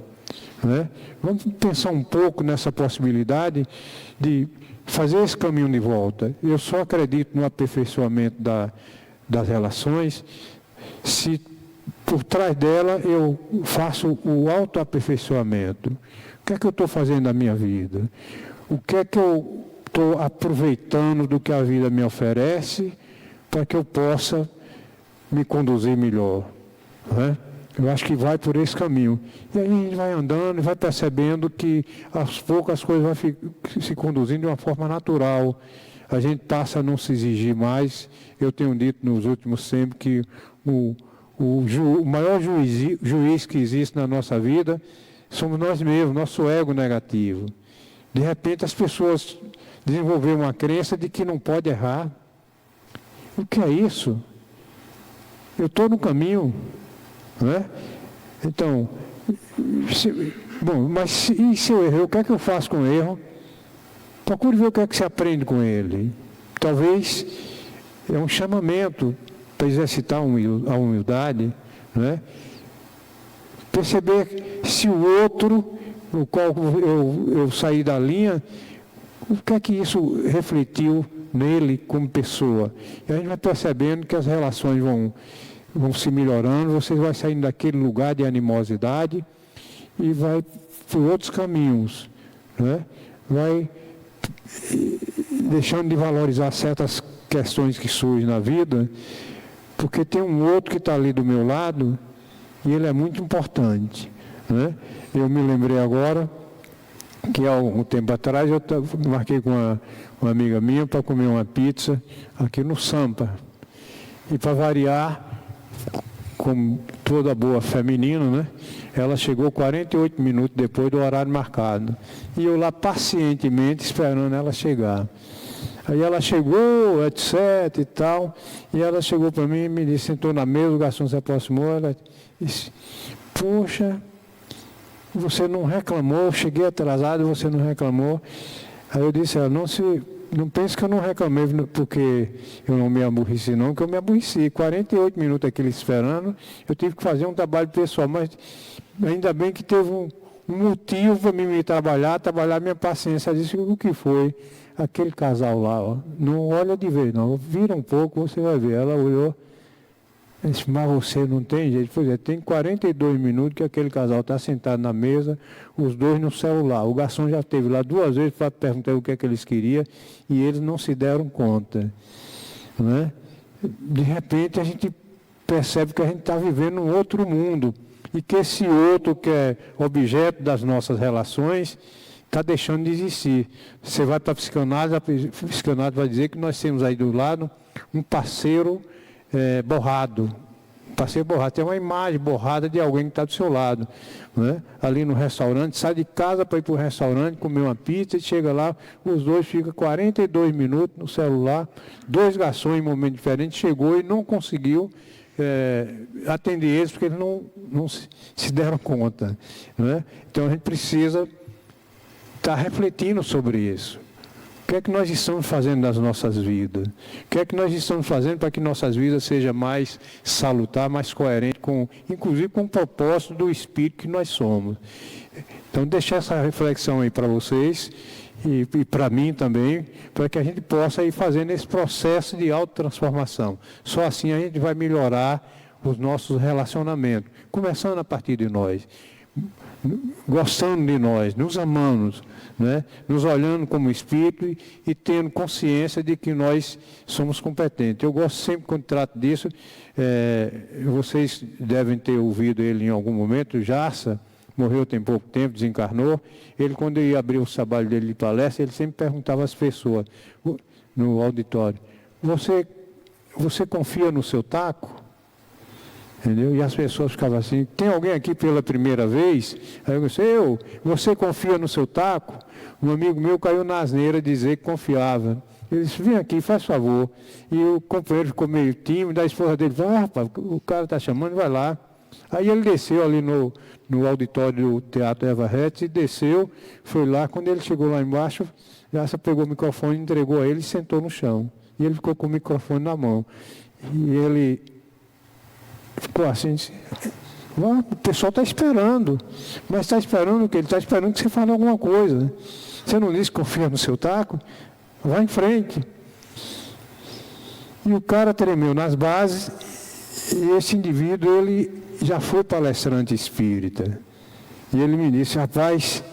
Né? Vamos pensar um pouco nessa possibilidade de fazer esse caminho de volta. Eu só acredito no aperfeiçoamento das relações se por trás dela eu faço o autoaperfeiçoamento. O que é que eu estou fazendo na minha vida? O que é que eu estou aproveitando do que a vida me oferece para que eu possa me conduzir melhor? Né? Eu acho que vai por esse caminho. E aí a gente vai andando e vai percebendo que aos poucos as coisas vão se conduzindo de uma forma natural. A gente passa a não se exigir mais. Eu tenho dito nos últimos tempos que o maior juiz que existe na nossa vida somos nós mesmos, nosso ego negativo. De repente as pessoas desenvolveram uma crença de que não pode errar. O que é isso? Eu estou no caminho. Né? Então, mas se eu errei, o que é que eu faço com o erro? Procure ver o que é que você aprende com ele. Talvez é um chamamento para exercitar a humildade, né? Perceber se o outro, no qual eu saí da linha, o que é que isso refletiu nele como pessoa. E a gente vai percebendo que as relações vão se melhorando, você vai saindo daquele lugar de animosidade e vai por outros caminhos, né? Vai deixando de valorizar certas questões que surgem na vida, porque tem um outro que está ali do meu lado e ele é muito importante, né? Eu me lembrei agora que há um tempo atrás eu marquei com uma amiga minha para comer uma pizza aqui no Sampa. E para variar, como toda boa feminina, né? Ela chegou 48 minutos depois do horário marcado. E eu lá pacientemente esperando ela chegar. Aí ela chegou, etc e tal. E ela chegou para mim e me disse, sentou na mesa, o garçom se aproximou, ela disse, poxa, você não reclamou, eu cheguei atrasado, você não reclamou. Aí eu disse, não pense que eu não reclamei porque eu não me aborreci não, que eu me aborreci. 48 minutos aqui esperando, eu tive que fazer um trabalho pessoal, mas ainda bem que teve um motivo para mim trabalhar minha paciência. Ela disse, o que foi? Aquele casal lá, ó, não olha de vez não, vira um pouco, você vai ver. Ela olhou, disse, mas você não tem jeito? Pois é, tem 42 minutos que aquele casal está sentado na mesa, os dois no celular. O garçom já esteve lá 2 vezes para perguntar o que é que eles queriam e eles não se deram conta, né? De repente a gente percebe que a gente está vivendo um outro mundo e que esse outro que é objeto das nossas relações está deixando de existir. Você vai para a psicanálise vai dizer que nós temos aí do lado um parceiro borrado. Parceiro borrado. Tem uma imagem borrada de alguém que está do seu lado, né? Ali no restaurante, sai de casa para ir para o restaurante, comer uma pizza, e chega lá, os dois ficam 42 minutos no celular, 2 garçons em momentos diferentes, chegou e não conseguiu atender eles, porque eles não se deram conta, né? Então a gente precisa estar refletindo sobre isso. O que é que nós estamos fazendo nas nossas vidas? O que é que nós estamos fazendo para que nossas vidas sejam mais salutar, mais coerente, inclusive com o propósito do Espírito que nós somos? Então, deixar essa reflexão aí para vocês e para mim também, para que a gente possa ir fazendo esse processo de autotransformação. Só assim a gente vai melhorar os nossos relacionamentos, começando a partir de nós, gostando de nós, nos amando, né? Nos olhando como espírito e tendo consciência de que nós somos competentes. Eu gosto sempre, quando trato disso, vocês devem ter ouvido ele em algum momento, Jassa, morreu tem pouco tempo, desencarnou. Ele, quando ia abrir o trabalho dele de palestra, ele sempre perguntava às pessoas no auditório, você confia no seu taco? Entendeu? E as pessoas ficavam assim, tem alguém aqui pela primeira vez? Aí eu disse, você confia no seu taco? Um amigo meu caiu na asneira dizer que confiava. Ele disse, vem aqui, faz favor. E o companheiro ficou meio tímido, a esposa dele falou, rapaz, o cara está chamando, vai lá. Aí ele desceu ali no auditório do Teatro Eva Retz e desceu, foi lá, quando ele chegou lá embaixo, Jassa pegou o microfone, entregou a ele e sentou no chão. E ele ficou com o microfone na mão. E ele ficou assim, disse, o pessoal está esperando, mas está esperando o quê? Ele está esperando que você fale alguma coisa. Você não disse que confia no seu taco? Vá em frente. E o cara tremeu nas bases, e esse indivíduo, ele já foi palestrante espírita. E ele me disse, rapaz,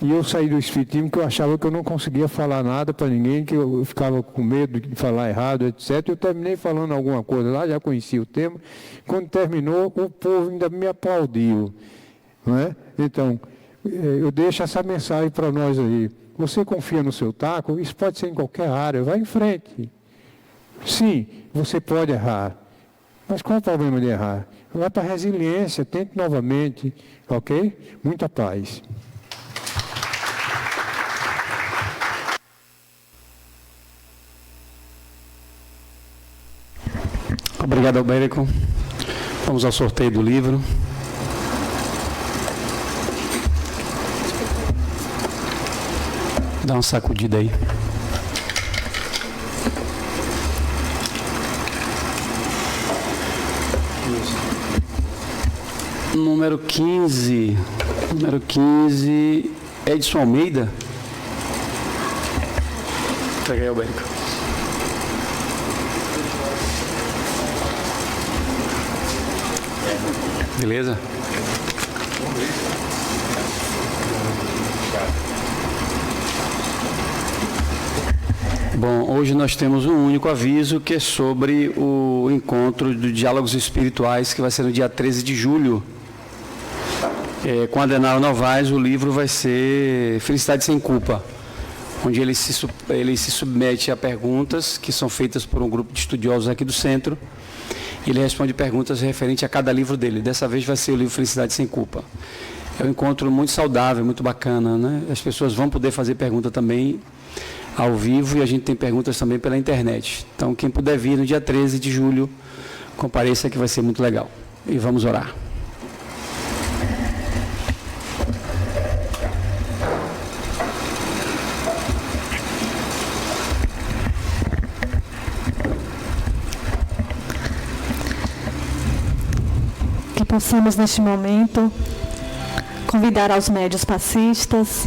e eu saí do espiritismo que eu achava que eu não conseguia falar nada para ninguém, que eu ficava com medo de falar errado, etc. Eu terminei falando alguma coisa lá, já conhecia o tema. Quando terminou, o povo ainda me aplaudiu, não é? Então, eu deixo essa mensagem para nós aí. Você confia no seu taco? Isso pode ser em qualquer área, vai em frente. Sim, você pode errar. Mas qual é o problema de errar? Vai para a resiliência, tente novamente, ok? Muita paz. Obrigado, Albérico. Vamos ao sorteio do livro. Dá uma sacudida aí. Número 15. Número 15, Edson Almeida. Pega aí, Albérico. Beleza? Bom, hoje nós temos um único aviso que é sobre o encontro de diálogos espirituais que vai ser no dia 13 de julho. Com Adenauer Novaes, o livro vai ser Felicidade Sem Culpa, onde ele se submete a perguntas que são feitas por um grupo de estudiosos aqui do centro. Ele responde perguntas referentes a cada livro dele. Dessa vez vai ser o livro Felicidade Sem Culpa. É um encontro muito saudável, muito bacana, né? As pessoas vão poder fazer pergunta também ao vivo e a gente tem perguntas também pela internet. Então, quem puder vir no dia 13 de julho, compareça que vai ser muito legal. E vamos orar. Possamos neste momento convidar aos médios passistas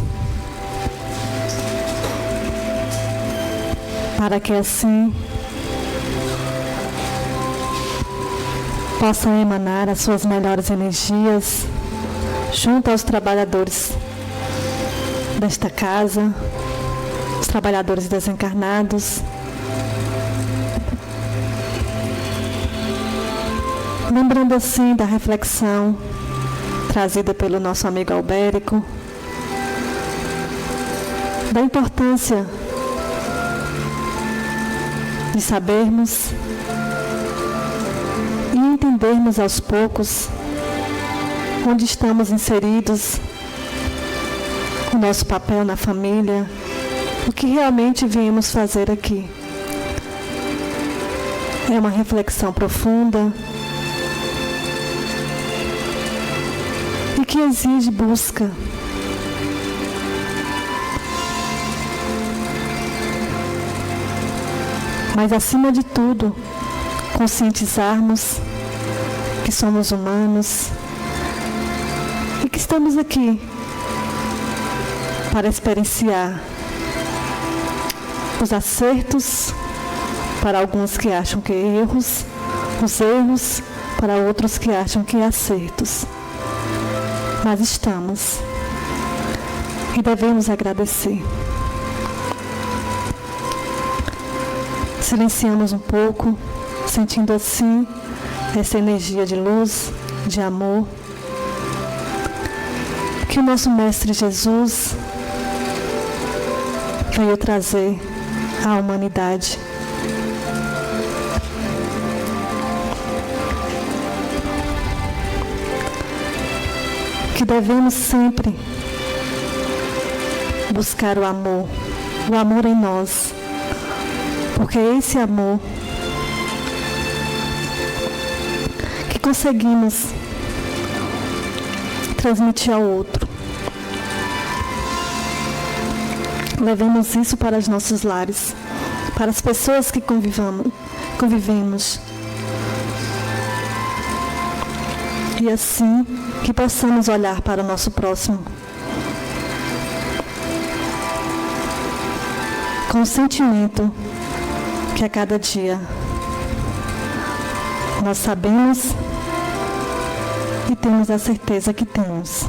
para que assim possam emanar as suas melhores energias junto aos trabalhadores desta casa, os trabalhadores desencarnados. Lembrando assim da reflexão trazida pelo nosso amigo Albérico, da importância de sabermos e entendermos aos poucos onde estamos inseridos, o nosso papel na família, o que realmente viemos fazer aqui. É uma reflexão profunda e que exige busca. Mas, acima de tudo, conscientizarmos que somos humanos e que estamos aqui para experienciar os acertos para alguns que acham que erros, os erros para outros que acham que acertos. Mas estamos e devemos agradecer. Silenciamos um pouco, sentindo assim essa energia de luz, de amor, que o nosso Mestre Jesus veio trazer à humanidade. Que devemos sempre buscar o amor em nós, porque é esse amor que conseguimos transmitir ao outro. Levemos isso para os nossos lares, para as pessoas que convivemos. E assim que possamos olhar para o nosso próximo com o sentimento que a cada dia nós sabemos e temos a certeza que temos.